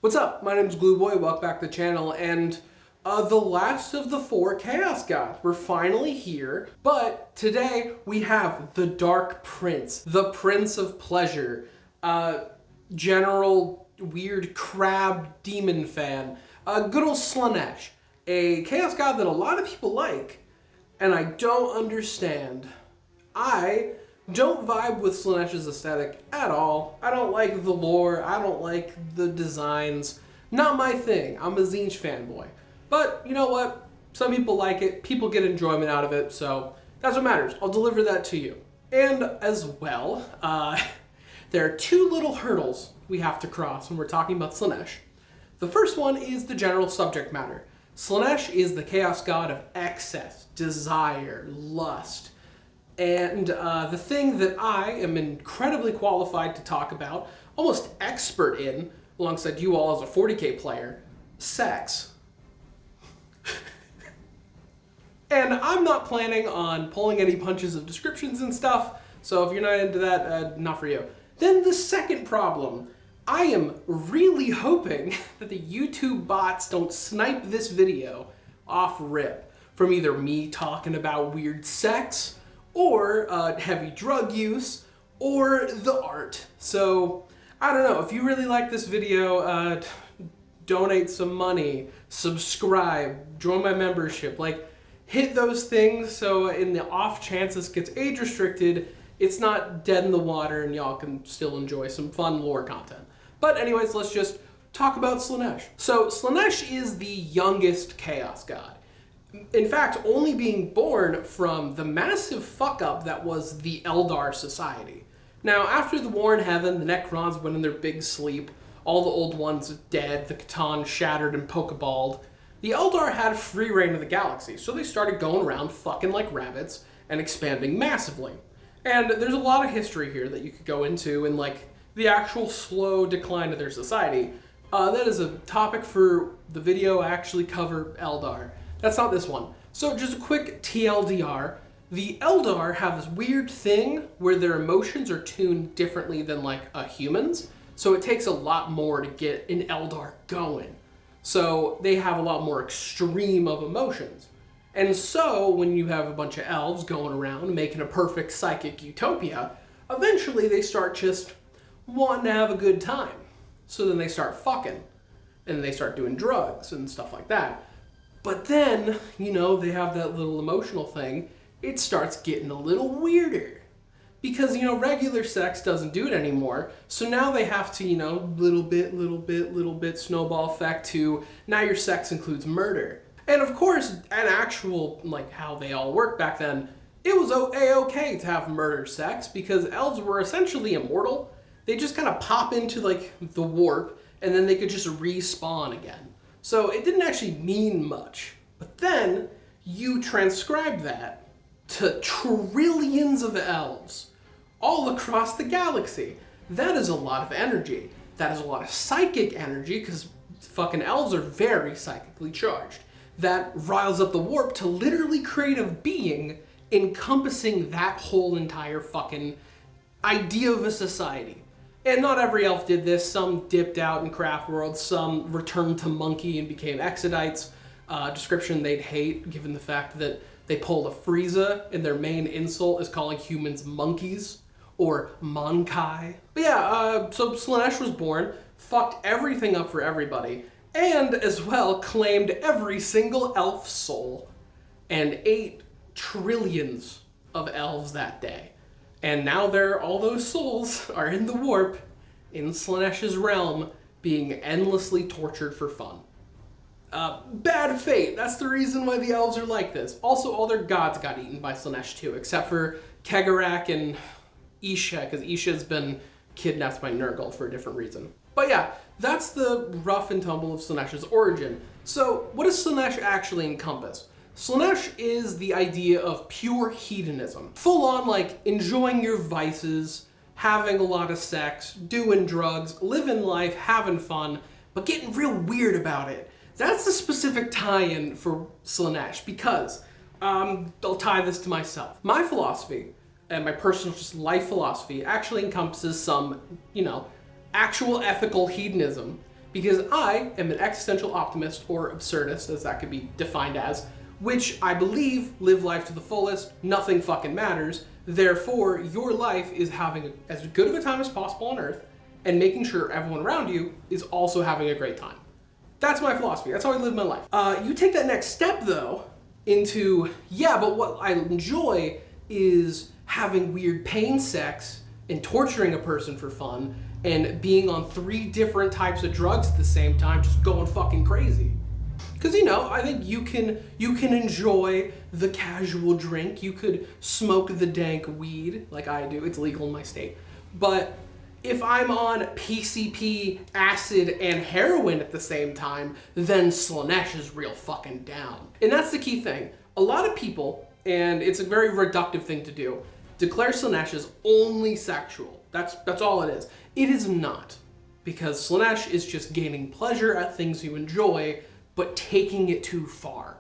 What's up? My name's Glueboy, welcome back to the channel, and the last of the 4 Chaos Gods. We're finally here, but today we have the Dark Prince, the Prince of Pleasure, General Weird Crab Demon Fan, good old Slaanesh, a Chaos God that a lot of people like, and I don't understand. I don't vibe with Slaanesh's aesthetic at all. I don't like the lore, I don't like the designs. Not my thing. I'm a Tzeentch fanboy. But you know what? Some people like it, people get enjoyment out of it, so that's what matters. I'll deliver that to you. And as well, there are 2 little hurdles we have to cross when we're talking about Slaanesh. The first one is the general subject matter. Slaanesh is the Chaos God of excess, desire, lust. And the thing that I am incredibly qualified to talk about, almost expert in, alongside you all as a 40k player, sex. And I'm not planning on pulling any punches of descriptions and stuff, so if you're not into that, not for you. Then the second problem, I am really hoping that the YouTube bots don't snipe this video off rip from either me talking about weird sex, or heavy drug use, or the art. So, I don't know, if you really like this video, donate some money, subscribe, join my membership, like, hit those things so in the off chance this gets age restricted, it's not dead in the water and y'all can still enjoy some fun lore content. But anyways, let's just talk about Slaanesh. So, Slaanesh is the youngest Chaos God. In fact, only being born from the massive fuck-up that was the Eldar society. Now, after the War in Heaven, the Necrons went in their big sleep, all the old ones dead, the Catan shattered and pokeballed, the Eldar had free reign of the galaxy, so they started going around fucking like rabbits and expanding massively. And there's a lot of history here that you could go into and like the actual slow decline of their society. That is a topic for the video I actually cover Eldar. That's not this one. So just a quick TLDR. The Eldar have this weird thing where their emotions are tuned differently than like a human's. So it takes a lot more to get an Eldar going. So they have a lot more extreme of emotions. And so when you have a bunch of elves going around making a perfect psychic utopia, eventually they start just wanting to have a good time. So then they start fucking. And they start doing drugs and stuff like that. But then, you know, they have that little emotional thing. It starts getting a little weirder. Because, you know, regular sex doesn't do it anymore. So now they have to, you know, little bit, snowball effect to now your sex includes murder. And of course, an actual, like how they all worked back then, it was a-okay to have murder sex because elves were essentially immortal. They just kind of pop into like the warp and then they could just respawn again. So it didn't actually mean much. But then you transcribe that to trillions of elves all across the galaxy. That is a lot of energy. That is a lot of psychic energy because fucking elves are very psychically charged. That riles up the warp to literally create a being encompassing that whole entire fucking idea of a society. And not every elf did this. Some dipped out in craft worlds, some returned to monkey and became exodites. Description they'd hate, given the fact that they pulled a Frieza and their main insult is calling humans monkeys, or Monkai. But yeah, so Slaanesh was born, fucked everything up for everybody, and as well claimed every single elf soul, and ate trillions of elves that day. And now all those souls are in the warp, in Slaanesh's realm, being endlessly tortured for fun. Bad fate, that's the reason why the elves are like this. Also, all their gods got eaten by Slaanesh too, except for Kegarak and Isha, because Isha's been kidnapped by Nurgle for a different reason. But yeah, that's the rough and tumble of Slaanesh's origin. So, what does Slaanesh actually encompass? Slaanesh is the idea of pure hedonism. Full on, like, enjoying your vices, having a lot of sex, doing drugs, living life, having fun, but getting real weird about it. That's the specific tie-in for Slaanesh, because, I'll tie this to myself. My philosophy, and my personal just life philosophy, actually encompasses some, you know, actual ethical hedonism, because I am an existential optimist, or absurdist, as that could be defined as, which I believe live life to the fullest, nothing fucking matters, therefore your life is having as good of a time as possible on Earth, and making sure everyone around you is also having a great time. That's my philosophy, that's how I live my life. You take that next step though, into, yeah, but what I enjoy is having weird pain sex and torturing a person for fun and being on 3 different types of drugs at the same time, just going fucking crazy. Because, you know, I think you can enjoy the casual drink, you could smoke the dank weed like I do, it's legal in my state, but if I'm on PCP, acid, and heroin at the same time, then Slaanesh is real fucking down. And that's the key thing. A lot of people, and it's a very reductive thing to do, declare Slaanesh as only sexual. That's all it is. It is not. Because Slaanesh is just gaining pleasure at things you enjoy, but taking it too far.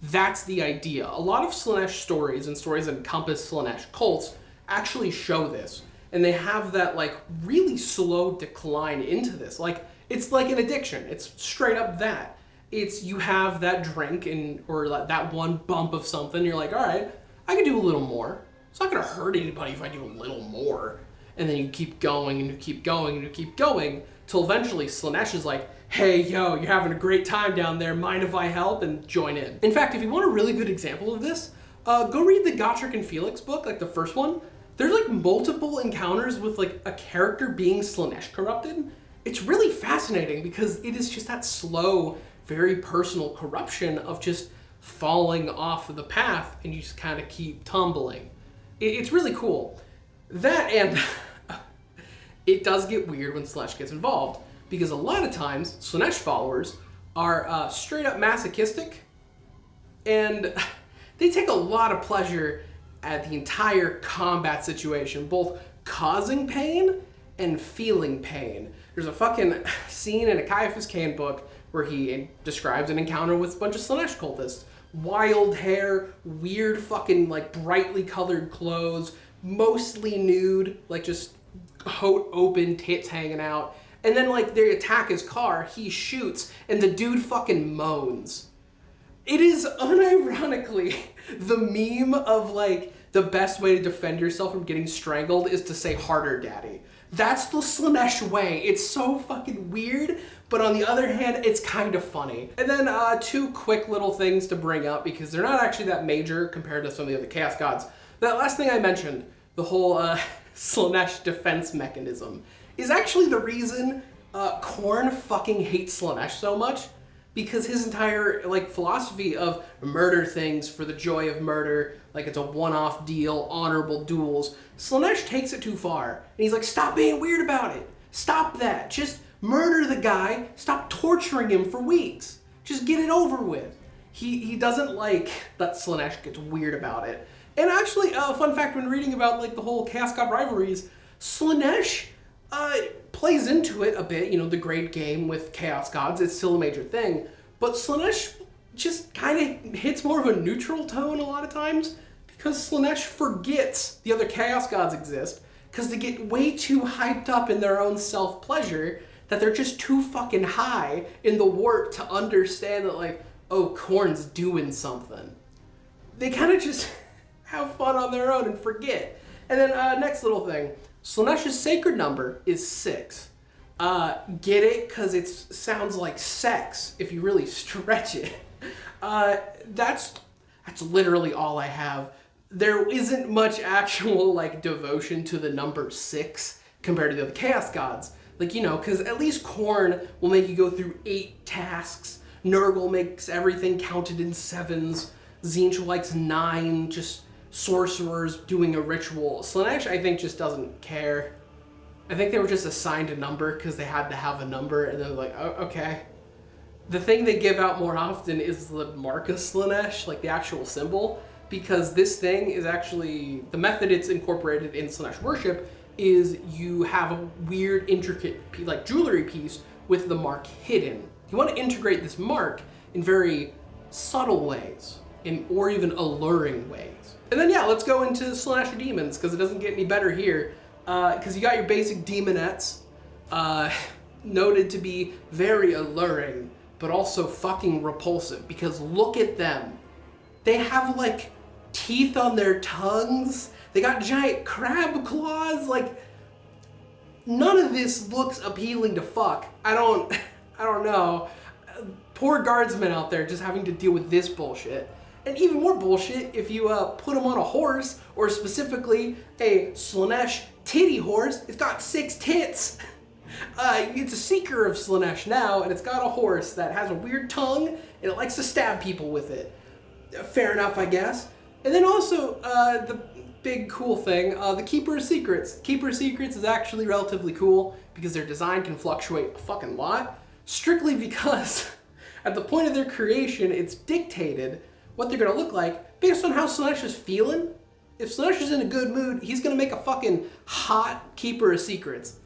That's the idea. A lot of Slaanesh stories and stories that encompass Slaanesh cults actually show this. And they have that like really slow decline into this. Like, it's like an addiction. It's straight up that. It's you have that drink or that one bump of something, you're like, all right, I can do a little more. It's not gonna hurt anybody if I do a little more. And then you keep going and you keep going and you keep going till eventually Slaanesh is like, hey, yo, you're having a great time down there, mind if I help? And join in. In fact, if you want a really good example of this, go read the Gotrek and Felix book, like the first one. There's like multiple encounters with like a character being Slaanesh corrupted. It's really fascinating because it is just that slow, very personal corruption of just falling off of the path and you just kind of keep tumbling. It's really cool. That and it does get weird when Slaanesh gets involved because a lot of times Slaanesh followers are straight up masochistic and they take a lot of pleasure at the entire combat situation, both causing pain and feeling pain. There's a fucking scene in a Caiaphas Cain book where he describes an encounter with a bunch of Slaanesh cultists. Wild hair, weird fucking like brightly colored clothes, mostly nude, like just open, tits hanging out. And then like they attack his car, he shoots, and the dude fucking moans. It is unironically the meme of like the best way to defend yourself from getting strangled is to say harder daddy. That's the Slaanesh way. It's so fucking weird, but on the other hand, it's kind of funny. And then 2 quick little things to bring up because they're not actually that major compared to some of the other Chaos Gods. That last thing I mentioned, the whole Slaanesh defense mechanism, is actually the reason Khorne fucking hates Slaanesh so much. Because his entire like philosophy of murder things for the joy of murder, like it's a one-off deal, honorable duels, Slaanesh takes it too far. And he's like, stop being weird about it. Stop that. Just murder the guy. Stop torturing him for weeks. Just get it over with. He doesn't like that Slaanesh gets weird about it. And actually, fun fact when reading about like the whole Chaos God rivalries, Slaanesh plays into it a bit, you know, the great game with Chaos Gods, it's still a major thing, but Slaanesh just kind of hits more of a neutral tone a lot of times because Slaanesh forgets the other Chaos Gods exist because they get way too hyped up in their own self-pleasure that they're just too fucking high in the warp to understand that like, oh, Khorne's doing something. They kind of just have fun on their own and forget. And then next little thing. Slaanesh's sacred number is 6. Get it? Because it sounds like sex if you really stretch it. That's literally all I have. There isn't much actual like devotion to the number 6 compared to the other Chaos Gods. Like, you know, because at least Khorne will make you go through 8 tasks. Nurgle makes everything counted in 7s. Tzeentch likes 9, just sorcerers doing a ritual. Slaanesh, I think, just doesn't care. I think they were just assigned a number because they had to have a number, and they're like, oh, okay. The thing they give out more often is the mark of Slaanesh, like the actual symbol, because this thing is actually, the method it's incorporated in Slaanesh worship is you have a weird, intricate, like jewelry piece with the mark hidden. You want to integrate this mark in very subtle ways, or even alluring ways. And then yeah, let's go into Slaanesh demons, because it doesn't get any better here. Because you got your basic demonettes. noted to be very alluring, but also fucking repulsive, because look at them. They have like teeth on their tongues. They got giant crab claws. Like, none of this looks appealing to fuck. I don't know. Poor guardsmen out there just having to deal with this bullshit. And even more bullshit if you put them on a horse, or specifically a Slaanesh titty horse. It's got 6 tits. It's a seeker of Slaanesh now, and it's got a horse that has a weird tongue, and it likes to stab people with it. Fair enough, I guess. And then also, the big cool thing, the Keeper of Secrets. Keeper of Secrets is actually relatively cool because their design can fluctuate a fucking lot, strictly because at the point of their creation, it's dictated what they're gonna look like based on how Slaanesh is feeling. If Slaanesh is in a good mood, he's gonna make a fucking hot Keeper of Secrets.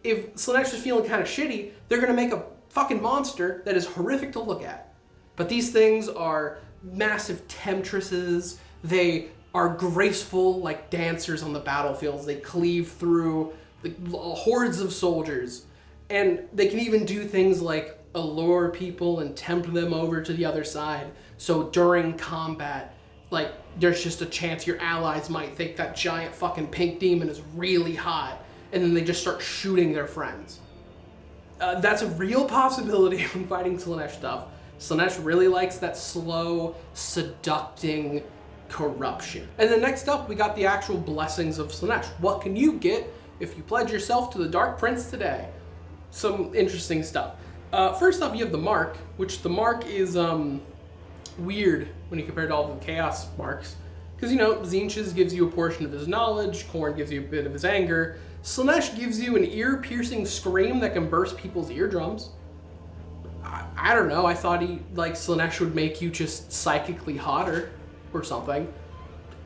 If Slaanesh is feeling kind of shitty, they're gonna make a fucking monster that is horrific to look at. But these things are massive temptresses. They are graceful like dancers on the battlefields. They cleave through the hordes of soldiers. And they can even do things like allure people and tempt them over to the other side. So during combat, like, there's just a chance your allies might think that giant fucking pink demon is really hot, and then they just start shooting their friends. That's a real possibility when fighting Slaanesh stuff. Slaanesh really likes that slow, seducting corruption. And then next up, we got the actual blessings of Slaanesh. What can you get if you pledge yourself to the Dark Prince today? Some interesting stuff. First off, you have the Mark, which the Mark is weird when you compare it to all the Chaos marks. Because, you know, Tzeentch gives you a portion of his knowledge, Khorne gives you a bit of his anger, Slaanesh gives you an ear-piercing scream that can burst people's eardrums. I don't know, I thought Slaanesh would make you just psychically hotter or something.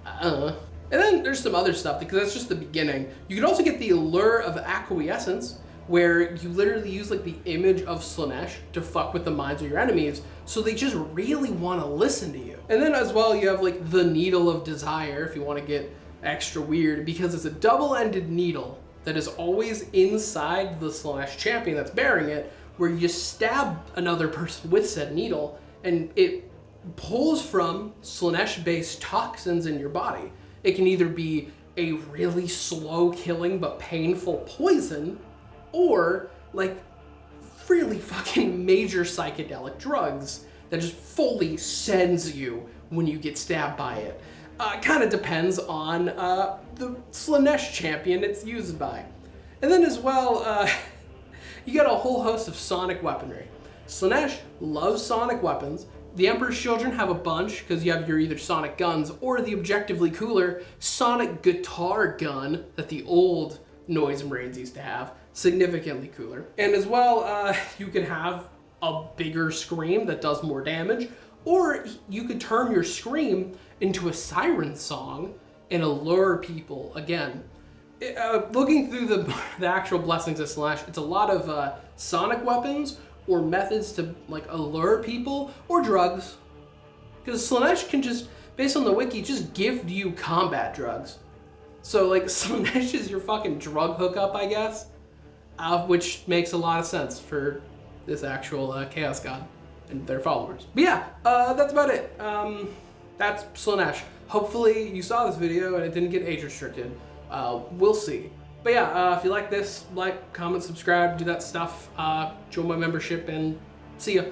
And then there's some other stuff, because that's just the beginning. You can also get the Allure of Acquiescence, where you literally use like the image of Slaanesh to fuck with the minds of your enemies, so they just really want to listen to you. And then as well, you have like the Needle of Desire, if you want to get extra weird, because it's a double-ended needle that is always inside the Slaanesh champion that's bearing it, where you stab another person with said needle, and it pulls from Slaanesh-based toxins in your body. It can either be a really slow killing but painful poison, or like really fucking major psychedelic drugs that just fully sends you when you get stabbed by it. Kind of depends on the Slaanesh champion it's used by. And then as well, you get a whole host of sonic weaponry. Slaanesh loves sonic weapons. The Emperor's Children have a bunch, because you have your either sonic guns or the objectively cooler sonic guitar gun that the old Noise Marines used to have. Significantly cooler. And as well, you can have a bigger scream that does more damage, or you could turn your scream into a siren song and allure people again. Looking through the actual blessings of Slaanesh, it's a lot of sonic weapons or methods to like allure people, or drugs. Because Slaanesh can just, based on the wiki, just gift you combat drugs. So like Slaanesh is your fucking drug hookup, I guess. Which makes a lot of sense for this actual Chaos God and their followers. But yeah, that's about it. That's Slaanesh. Hopefully you saw this video and it didn't get age restricted. We'll see. But yeah, if you like this, like, comment, subscribe, do that stuff. Join my membership, and see ya.